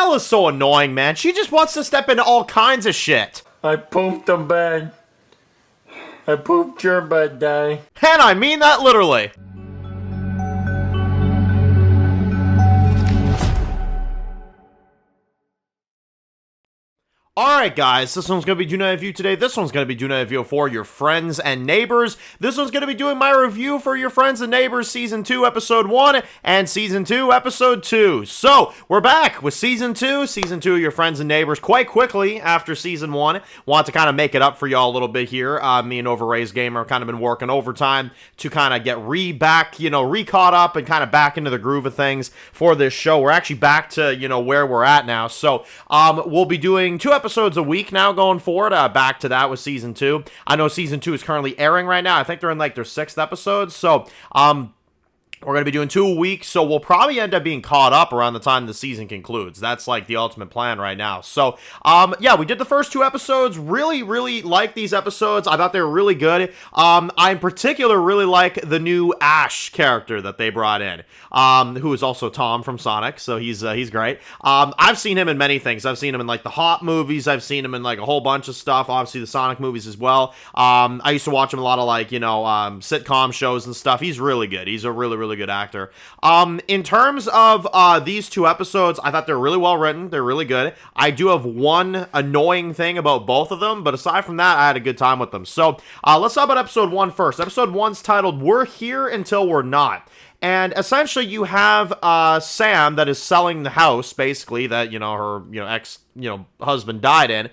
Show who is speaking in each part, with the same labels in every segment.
Speaker 1: Mel is so annoying, man. She just wants to step into all kinds of shit.
Speaker 2: I pooped the bed. I pooped your bed, Daddy.
Speaker 1: And I mean that literally. Alright guys, this one's going to be doing a review today. This one's going to be doing a review for your friends and neighbors. This one's going to be doing my review for your friends and neighbors Season 2, Episode 1, and Season 2, Episode 2. So, we're back with Season 2 of your friends and neighbors quite quickly after Season 1. Want to kind of make it up for y'all a little bit here. Me and Overraised Gamer have kind of been working overtime to kind of get re-caught up and kind of back into the groove of things for this show. We're actually back to, where we're at now. So, we'll be doing 2 episodes a week now going forward. Back to that with Season 2. I know Season 2 is currently airing right now. I think they're in like their 6th episode. So, we're going to be doing 2 a week, so we'll probably end up being caught up around the time the season concludes. That's like the ultimate plan right now. So, yeah, we did the first 2 episodes. Really, really like these episodes. I thought they were really good. I in particular really like the new Ashe character that they brought in, who is also Tom from Sonic, so he's great. I've seen him in many things. I've seen him in like the Hot movies. I've seen him in like a whole bunch of stuff. Obviously the Sonic movies as well. I used to watch him a lot of like, sitcom shows and stuff. He's really good. He's a really good actor. In terms of these 2 episodes, I thought they're really well written. They're really good. I do have one annoying thing about both of them, but aside from that, I had a good time with them. So let's talk about episode 1 first. Episode 1's titled "We're Here Until We're Not." And essentially, you have Sam that is selling the house, basically, that, her, ex, husband died in.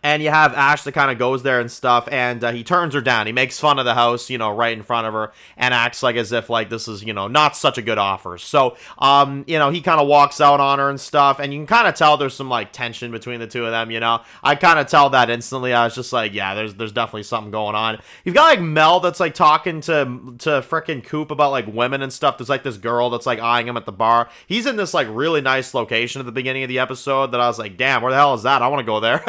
Speaker 1: And you have Ashe that kind of goes there and stuff, and he turns her down. He makes fun of the house, right in front of her, and acts like as if, like, this is, not such a good offer. So, he kind of walks out on her and stuff, and you can kind of tell there's some, like, tension between the two of them, I kind of tell that instantly. I was just like, yeah, there's definitely something going on. You've got, like, Mel that's, like, talking to frickin' Coop about, like, women and stuff. There's, like, this girl that's, like, eyeing him at the bar. He's in this, like, really nice location at the beginning of the episode that I was like, damn, where the hell is that? I want to go there,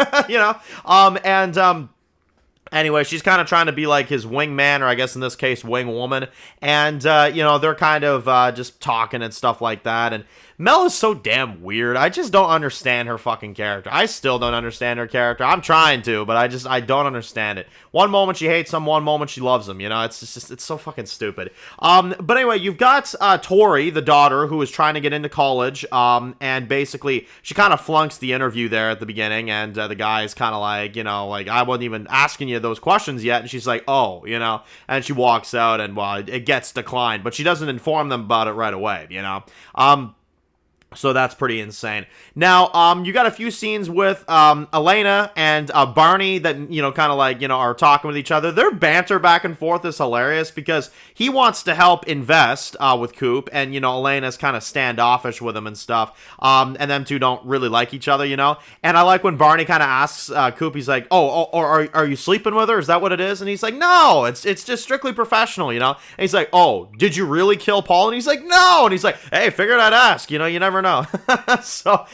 Speaker 1: Anyway, she's kind of trying to be like his wingman, or I guess in this case, wing woman. And, they're kind of just talking and stuff like that. And Mel is so damn weird. I just don't understand her fucking character. I still don't understand her character. I'm trying to, but I don't understand it. One moment she hates him, one moment she loves him. It's so fucking stupid. But anyway, you've got Tori, the daughter, who is trying to get into college. And basically, she kind of flunks the interview there at the beginning. And the guy's kind of like, I wasn't even asking you those questions yet. And she's like, oh, and she walks out, and well, it gets declined. But she doesn't inform them about it right away, So that's pretty insane. Now, you got a few scenes with Elena and Barney that, kind of like, are talking with each other. Their banter back and forth is hilarious because he wants to help invest with Coop, and, Elena's kind of standoffish with him and stuff. And them two don't really like each other, And I like when Barney kind of asks Coop, he's like, or are you sleeping with her? Is that what it is? And he's like, no, it's just strictly professional, And he's like, oh, did you really kill Paul? And he's like, no. And he's like, hey, figured I'd ask, you never know. So,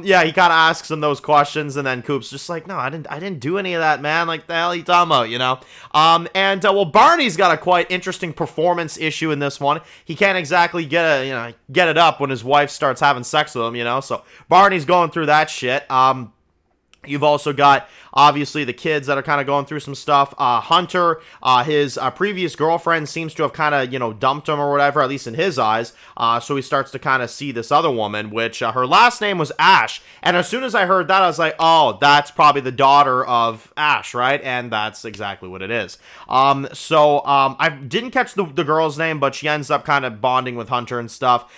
Speaker 1: yeah, he kind of asks him those questions, and then Coop's just like, no, I didn't do any of that, man. Like, the hell are you talking about, well, Barney's got a quite interesting performance issue in this one. He can't exactly get it up when his wife starts having sex with him, so Barney's going through that shit. You've also got, obviously, the kids that are kind of going through some stuff. Hunter, his previous girlfriend seems to have kind of, dumped him or whatever, at least in his eyes. So he starts to kind of see this other woman, which her last name was Ashe. And as soon as I heard that, I was like, oh, that's probably the daughter of Ashe, right? And that's exactly what it is. I didn't catch the girl's name, but she ends up kind of bonding with Hunter and stuff.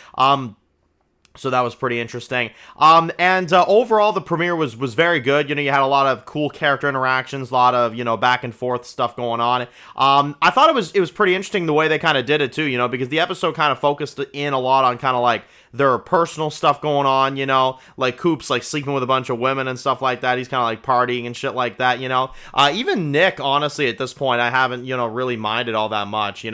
Speaker 1: So that was pretty interesting. Overall, the premiere was very good. You had a lot of cool character interactions, a lot of, back and forth stuff going on. I thought it was pretty interesting the way they kind of did it too, because the episode kind of focused in a lot on kind of like their personal stuff going on, like Coop's like sleeping with a bunch of women and stuff like that. He's kind of like partying and shit like that, Even Nick, honestly, at this point, I haven't, really minded all that much,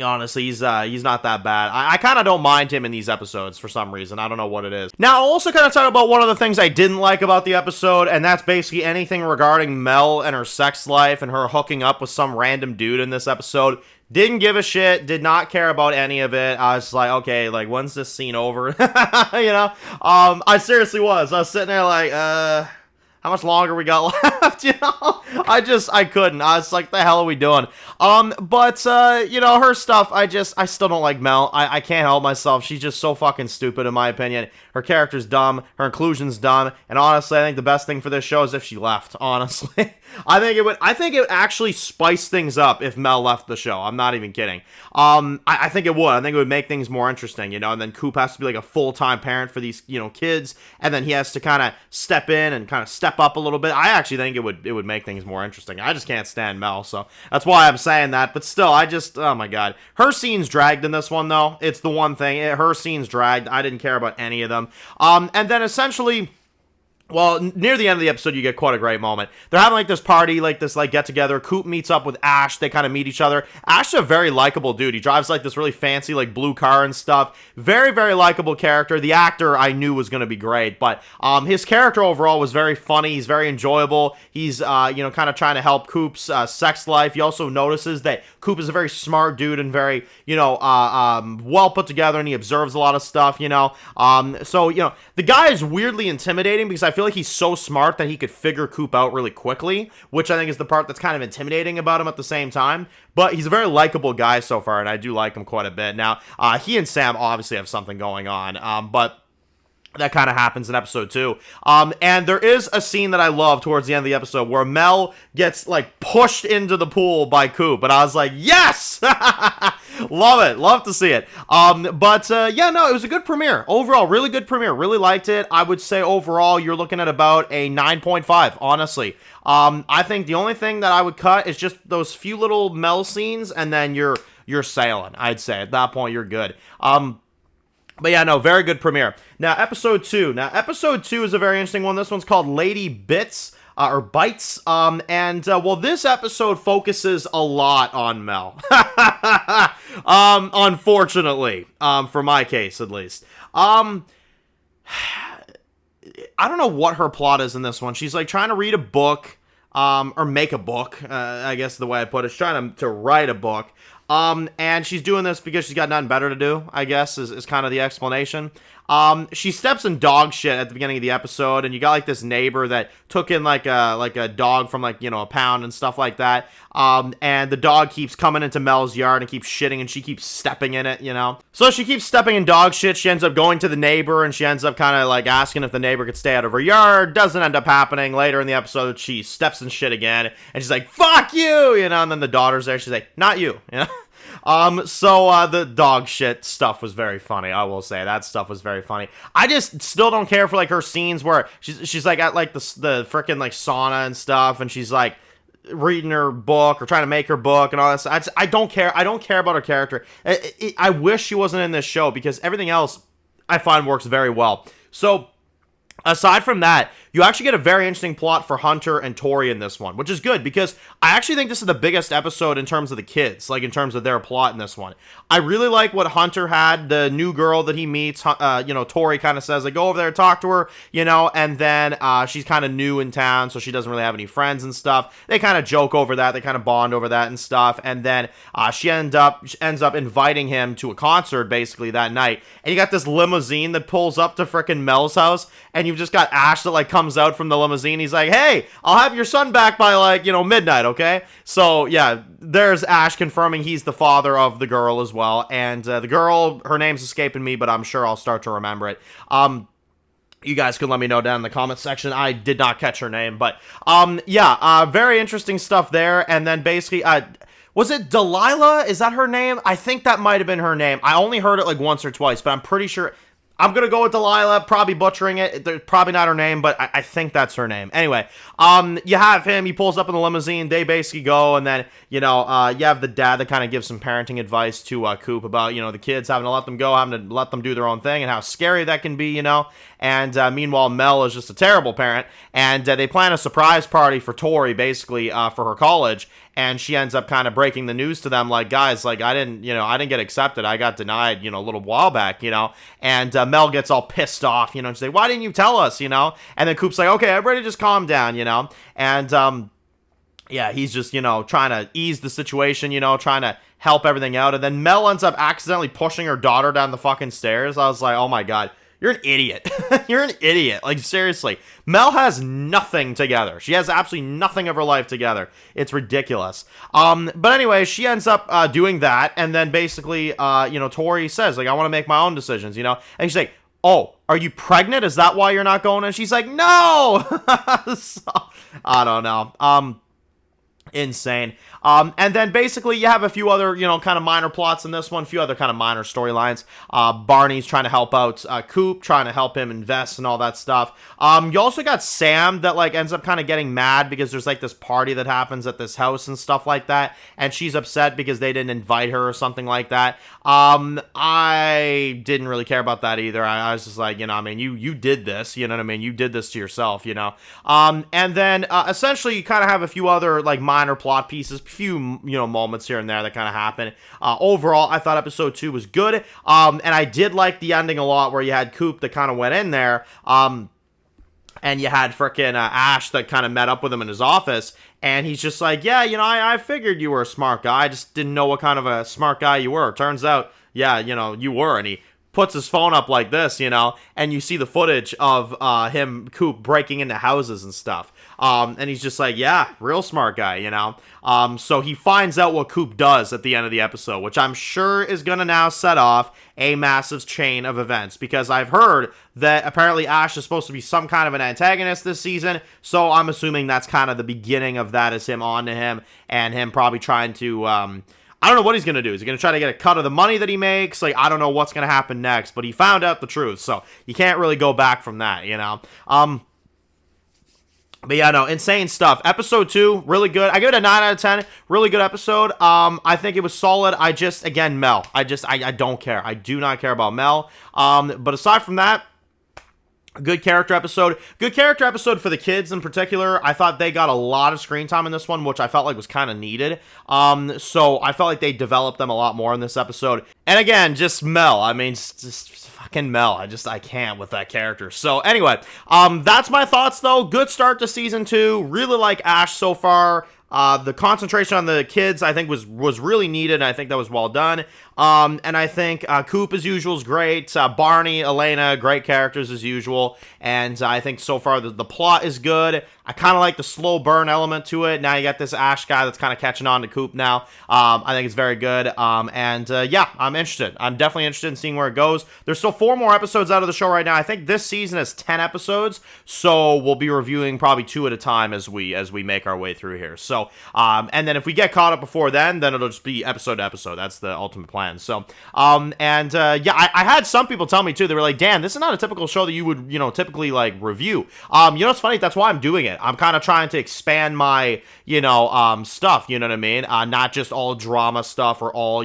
Speaker 1: Honestly, he's not that bad. I kind of don't mind him in these episodes for some reason. I don't know what it is. Now, I'll also kind of talk about one of the things I didn't like about the episode, and that's basically anything regarding Mel and her sex life and her hooking up with some random dude in this episode. Didn't give a shit, did not care about any of it. I was like, okay, like, when's this scene over? You know? I seriously was. I was sitting there like, how much longer we got left, you know? I couldn't. I was like, the hell are we doing? But you know, her stuff, I still don't like Mel. I can't help myself. She's just so fucking stupid, in my opinion. Her character's dumb. Her inclusion's dumb. And honestly, I think the best thing for this show is if she left, honestly. I think it would actually spice things up if Mel left the show. I'm not even kidding. I think it would. I think it would make things more interesting, you know, and then Coop has to be like a full-time parent for these, you know, kids, and then he has to kind of step in and kind of step up a little bit. I actually think it would make things more interesting. I just can't stand Mel, so that's why I'm saying that, but still, oh my god. Her scene's dragged in this one, though. It's the one thing. Her scene's dragged. I didn't care about any of them. And then essentially, well, near the end of the episode, you get quite a great moment. They're having, like, this party, like, this, like, get-together. Coop meets up with Ashe. They kind of meet each other. Ashe is a very likable dude. He drives, like, this really fancy, like, blue car and stuff. Very, very likable character. The actor, I knew was going to be great, but his character overall was very funny. He's very enjoyable. He's, you know, kind of trying to help Coop's sex life. He also notices that Coop is a very smart dude and very, you know, well put together, and he observes a lot of stuff, you know. So, you know, the guy is weirdly intimidating because I feel like he's so smart that he could figure Coop out really quickly, which I think is the part that's kind of intimidating about him at the same time. But he's a very likable guy so far, and I do like him quite a bit. Now, he and Sam obviously have something going on, but that kind of happens in episode 2. And there is a scene that I love towards the end of the episode where Mel gets, like, pushed into the pool by Coop. And I was like, yes! Love it. Love to see it. Yeah, no, it was a good premiere. Overall, really good premiere. Really liked it. I would say overall, you're looking at about a 9.5, honestly. I think the only thing that I would cut is just those few little Mel scenes, and then you're sailing, I'd say. At that point, you're good. But yeah, no, very good premiere. Now, episode 2. Now, episode 2 is a very interesting one. This one's called Lady Bits, or Bites. Well, this episode focuses a lot on Mel. Unfortunately, for my case, at least. I don't know what her plot is in this one. She's, like, trying to read a book, or make a book, I guess the way I put it. She's trying to write a book. And she's doing this because she's got nothing better to do, I guess, is kind of the explanation. She steps in dog shit at the beginning of the episode, and you got, like, this neighbor that took in, like a dog from, like, you know, a pound and stuff like that. And the dog keeps coming into Mel's yard and keeps shitting, and she keeps stepping in it, you know? So she keeps stepping in dog shit. She ends up going to the neighbor, and she ends up kind of, like, asking if the neighbor could stay out of her yard. Doesn't end up happening. Later in the episode, she steps in shit again, and she's like, fuck you, you know? And then the daughter's there. She's like, not you, you know? The dog shit stuff was very funny. I will say that stuff was very funny. I just still don't care for, like, her scenes where she's like at, like, the freaking, like, sauna and stuff, and she's like reading her book or trying to make her book and all that stuff. I don't care. I don't care about her character. I wish she wasn't in this show because everything else I find works very well. So, aside from that, you actually get a very interesting plot for Hunter and Tori in this one, which is good because I actually think this is the biggest episode in terms of the kids, like in terms of their plot in this one. I really like what Hunter had, the new girl that he meets, you know, Tori kind of says, like, go over there, talk to her, you know, and then she's kind of new in town, so she doesn't really have any friends and stuff. They kind of joke over that, they kind of bond over that and stuff, and then she ends up inviting him to a concert, basically, that night, and you got this limousine that pulls up to frickin' Mel's house, and you've just got Ashe that, like, comes out from the limousine. He's like, hey, I'll have your son back by, like, you know, midnight, okay? So, yeah, there's Ashe confirming he's the father of the girl as well. And the girl, her name's escaping me, but I'm sure I'll start to remember it. You guys can let me know down in the comment section. I did not catch her name, but, very interesting stuff there. And then basically, was it Delilah? Is that her name? I think that might have been her name. I only heard it, like, once or twice, but I'm pretty sure... I'm going to go with Delilah, probably butchering it. Probably not her name, but I think that's her name. Anyway, you have him. He pulls up in the limousine. They basically go, and then, you know, you have the dad that kind of gives some parenting advice to Coop about, you know, the kids having to let them go, having to let them do their own thing, and how scary that can be, you know. And meanwhile, Mel is just a terrible parent, and they plan a surprise party for Tori, basically, for her college. and she ends up kind of breaking the news to them, like, guys, like, I didn't get accepted. I got denied, a little while back, and Mel gets all pissed off, and she's like, why didn't you tell us, and then Coop's like, okay, everybody just calm down, and yeah, he's just, trying to ease the situation, trying to help everything out. And then Mel ends up accidentally pushing her daughter down the fucking stairs. I was like, oh my God, you're an idiot. You're an idiot. Like, seriously. Mel has nothing together. She has absolutely nothing of her life together. It's ridiculous. But anyway, she ends up doing that. And then basically, Tori says, like, I want to make my own decisions, And she's like, oh, are you pregnant? Is that why you're not going? And she's like, no. So, I don't know. Insane. And then basically you have a few other, kind of minor plots in this one, a few other kind of minor storylines. Barney's trying to help out Coop, trying to help him invest and all that stuff. You also got Sam that, like, ends up kind of getting mad because there's, like, this party that happens at this house and stuff like that, and she's upset because they didn't invite her or something like that. I didn't really care about that either. I was just like, you did this, you did this to yourself, and then essentially you kind of have a few other, like, minor plot pieces, few moments here and there that kind of happen. Overall, I thought episode 2 was good, and I did like the ending a lot, where you had Coop that kind of went in there, and you had frickin' Ashe that kind of met up with him in his office, and he's just like, yeah, I figured you were a smart guy, I just didn't know what kind of a smart guy you were. Turns out, yeah, you were. And he puts his phone up like this, and you see the footage of Coop breaking into houses and stuff. And he's just like, yeah, real smart guy, So he finds out what Coop does at the end of the episode, which I'm sure is going to now set off a massive chain of events, because I've heard that apparently Ashe is supposed to be some kind of an antagonist this season, so I'm assuming that's kind of the beginning of that, is him on to him, and him probably trying to, I don't know what he's going to do. Is he going to try to get a cut of the money that he makes? Like, I don't know what's going to happen next, but he found out the truth, so you can't really go back from that, But yeah, no, insane stuff. Episode 2, really good. I give it a 9 out of 10. Really good episode. I think it was solid. Again, Mel. I don't care. I do not care about Mel. But aside from that, good character episode. Good character episode for the kids in particular. I thought they got a lot of screen time in this one, which I felt like was kind of needed. So I felt like they developed them a lot more in this episode. And again, just Mel. I mean, just fucking Mel. I can't with that character. So anyway, that's my thoughts though. Good start to season 2. Really like Ashe so far. The concentration on the kids, I think, was really needed, and I think that was well done. And I think Coop, as usual, is great. Barney, Elena, great characters as usual. And I think so far the plot is good. I kind of like the slow burn element to it. Now you got this Ashe guy that's kind of catching on to Coop now. I think it's very good. Yeah, I'm interested. I'm definitely interested in seeing where it goes. There's still 4 more episodes out of the show right now. I think this season is 10 episodes, so we'll be reviewing probably 2 at a time as we make our way through here. So, and then if we get caught up before then it'll just be episode to episode. That's the ultimate plan. So, yeah, I had some people tell me too. They were like, Dan, this is not a typical show that you would, typically like review. It's funny. That's why I'm doing it. I'm kind of trying to expand my, stuff. You know what I mean? Not just all drama stuff or all,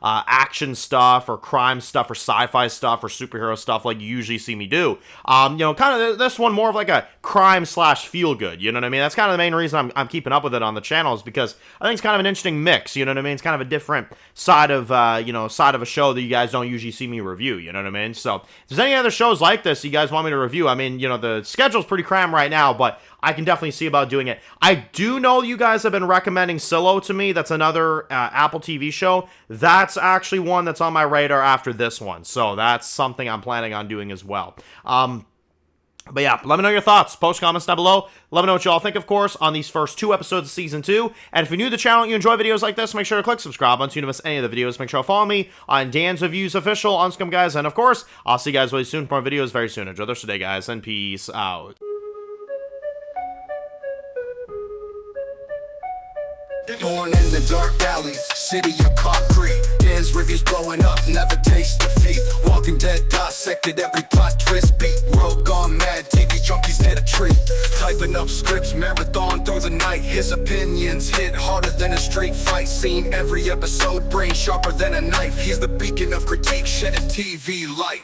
Speaker 1: action stuff or crime stuff or sci-fi stuff or superhero stuff like you usually see me do. Kind of this one more of like a crime / feel good. You know what I mean? That's kind of the main reason I'm keeping up with it on the channel, is because I think it's kind of an interesting mix. You know what I mean? It's kind of a different side of a show that you guys don't usually see me review, you know what I mean? So, if there's any other shows like this you guys want me to review, I mean, the schedule's pretty crammed right now, but I can definitely see about doing it. I do know you guys have been recommending Silo to me. That's another Apple TV show. That's actually one that's on my radar after this one, so that's something I'm planning on doing as well. But yeah, let me know your thoughts. Post comments down below. Let me know what you all think, of course, on these first 2 episodes of Season 2. And if you're new to the channel and you enjoy videos like this, make sure to click subscribe so you don't miss any of the videos. Make sure to follow me on Dan's Reviews Official on Scum Guys. And of course, I'll see you guys really soon for more videos very soon. Enjoy the rest of the day, guys, and peace out.
Speaker 3: Born in the dark alleys, city of concrete. Dan's reviews blowing up, never taste defeat. Walking Dead dissected every plot twist beat. World gone mad, TV junkies need a treat. Typing up scripts, marathon through the night. His opinions hit harder than a street fight scene. Every episode, brain sharper than a knife. He's the beacon of critique, shedding TV light.